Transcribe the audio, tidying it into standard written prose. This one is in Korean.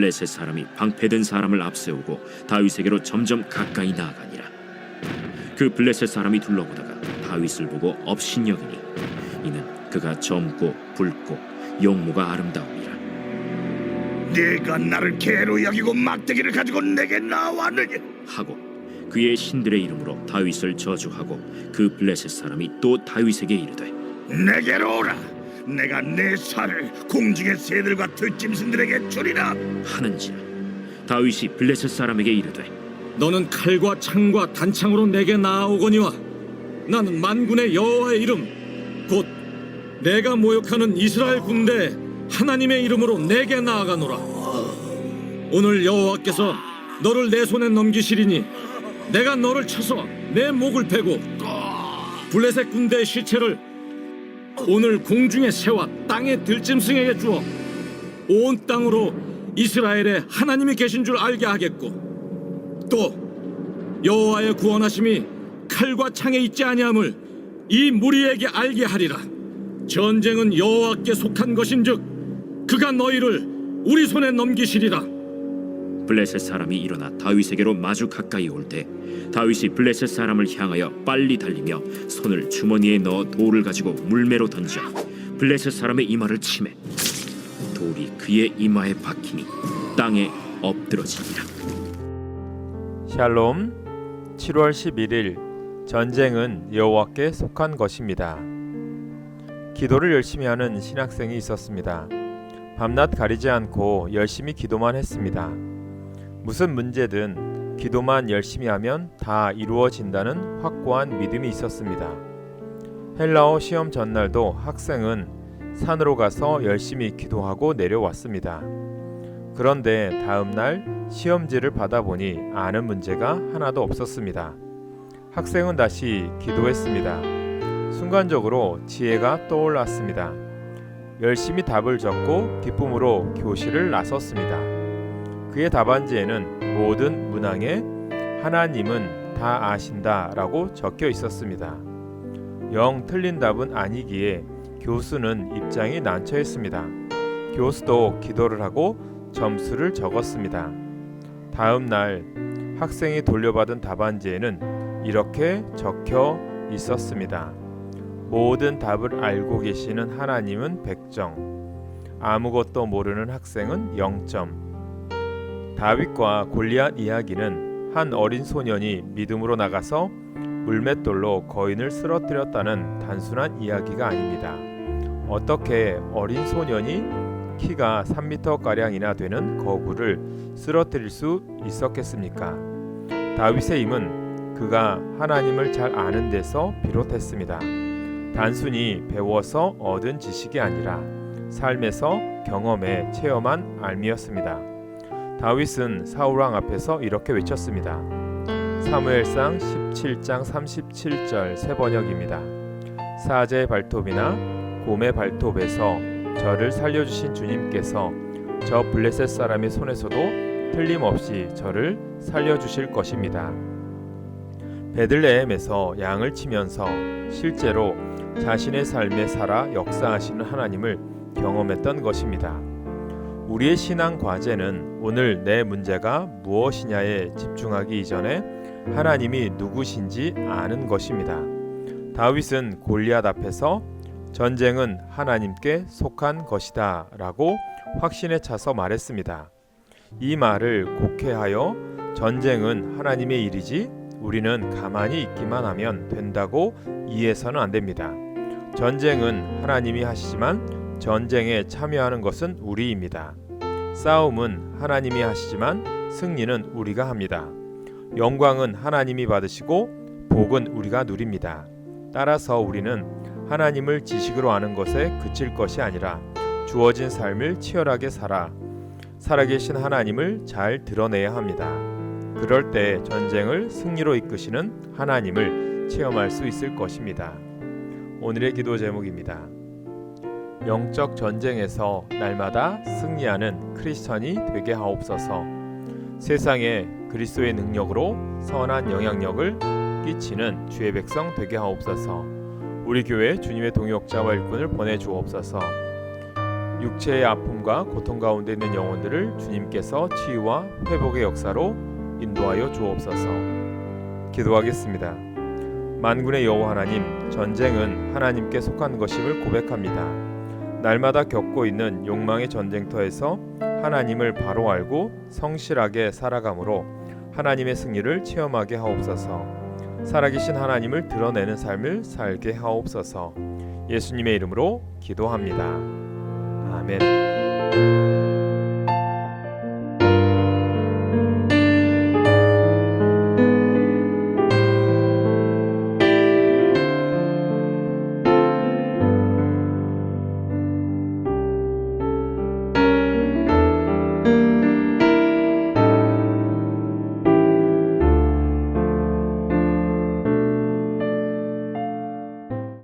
블레셋 사람이 방패든 사람을 앞세우고 다윗에게로 점점 가까이 나아가니라. 그 블레셋 사람이 둘러보다가 다윗을 보고 업신여기니 이는 그가 젊고 붉고 용모가 아름다움이라. 네가 나를 개로 여기고 막대기를 가지고 내게 나왔느냐 하고 그의 신들의 이름으로 다윗을 저주하고 그 블레셋 사람이 또 다윗에게 이르되 내게로 오라. 내가 내 살을 공중의 새들과 들짐승들에게 주리라. 하는지라. 다윗이 블레셋 사람에게 이르되 너는 칼과 창과 단창으로 내게 나아오거니와 나는 만군의 여호와의 이름 곧 내가 모욕하는 이스라엘 군대 하나님의 이름으로 내게 나아가노라. 오늘 여호와께서 너를 내 손에 넘기시리니 내가 너를 쳐서 내 목을 베고 블레셋 군대의 시체를 오늘 공중의 새와 땅의 들짐승에게 주어 온 땅으로 이스라엘에 하나님이 계신 줄 알게 하겠고 또 여호와의 구원하심이 칼과 창에 있지 아니함을 이 무리에게 알게 하리라. 전쟁은 여호와께 속한 것인즉 그가 너희를 우리 손에 넘기시리라. 블레셋 사람이 일어나 다윗에게로 마주 가까이 올 때 다윗이 블레셋 사람을 향하여 빨리 달리며 손을 주머니에 넣어 돌을 가지고 물매로 던져 블레셋 사람의 이마를 치매 돌이 그의 이마에 박히니 땅에 엎드러지니라. 샬롬. 7월 11일 전쟁은 여호와께 속한 것입니다. 기도를 열심히 하는 신학생이 있었습니다. 밤낮 가리지 않고 열심히 기도만 했습니다. 무슨 문제든 기도만 열심히 하면 다 이루어진다는 확고한 믿음이 있었습니다. 헬라어 시험 전날도 학생은 산으로 가서 열심히 기도하고 내려왔습니다. 그런데 다음 날 시험지를 받아보니 아는 문제가 하나도 없었습니다. 학생은 다시 기도했습니다. 순간적으로 지혜가 떠올랐습니다. 열심히 답을 적고 기쁨으로 교실을 나섰습니다. 그의 답안지에는 모든 문항에 하나님은 다 아신다 라고 적혀 있었습니다. 영 틀린 답은 아니기에 교수는 입장이 난처했습니다. 교수도 기도를 하고 점수를 적었습니다. 다음 날 학생이 돌려받은 답안지에는 이렇게 적혀 있었습니다. 모든 답을 알고 계시는 하나님은 100점, 아무것도 모르는 학생은 0점. 다윗과 골리앗 이야기는 한 어린 소년이 믿음으로 나가서 물맷돌로 거인을 쓰러뜨렸다는 단순한 이야기가 아닙니다. 어떻게 어린 소년이 키가 3m가량이나 되는 거구를 쓰러뜨릴 수 있었겠습니까? 다윗의 힘은 그가 하나님을 잘 아는 데서 비롯했습니다. 단순히 배워서 얻은 지식이 아니라 삶에서 경험해 체험한 알미였습니다. 다윗은 사울왕 앞에서 이렇게 외쳤습니다. 사무엘상 17장 37절 새번역입니다. 사제의 발톱이나 곰의 발톱에서 저를 살려주신 주님께서 저 블레셋 사람의 손에서도 틀림없이 저를 살려주실 것입니다. 베들레헴에서 양을 치면서 실제로 자신의 삶에 살아 역사하시는 하나님을 경험했던 것입니다. 우리의 신앙 과제는 오늘 내 문제가 무엇이냐에 집중하기 이전에 하나님이 누구신지 아는 것입니다. 다윗은 골리앗 앞에서 전쟁은 하나님께 속한 것이다 라고 확신에 차서 말했습니다. 이 말을 곡해하여 전쟁은 하나님의 일이지 우리는 가만히 있기만 하면 된다고 이해해서는 안 됩니다. 전쟁은 하나님이 하시지만 전쟁에 참여하는 것은 우리입니다. 싸움은 하나님이 하시지만 승리는 우리가 합니다. 영광은 하나님이 받으시고 복은 우리가 누립니다. 따라서 우리는 하나님을 지식으로 아는 것에 그칠 것이 아니라 주어진 삶을 치열하게 살아계신 하나님을 잘 드러내야 합니다. 그럴 때 전쟁을 승리로 이끄시는 하나님을 체험할 수 있을 것입니다. 오늘의 기도 제목입니다. 영적 전쟁에서 날마다 승리하는 크리스천이 되게 하옵소서. 세상에 그리스도의 능력으로 선한 영향력을 끼치는 주의 백성 되게 하옵소서. 우리 교회 주님의 동역자와 일꾼을 보내주옵소서. 육체의 아픔과 고통 가운데 있는 영혼들을 주님께서 치유와 회복의 역사로 인도하여 주옵소서. 기도하겠습니다. 만군의 여호와 하나님, 전쟁은 하나님께 속한 것임을 고백합니다. 날마다 겪고 있는 욕망의 전쟁터에서 하나님을 바로 알고 성실하게 살아감으로 하나님의 승리를 체험하게 하옵소서. 살아계신 하나님을 드러내는 삶을 살게 하옵소서. 예수님의 이름으로 기도합니다. 아멘.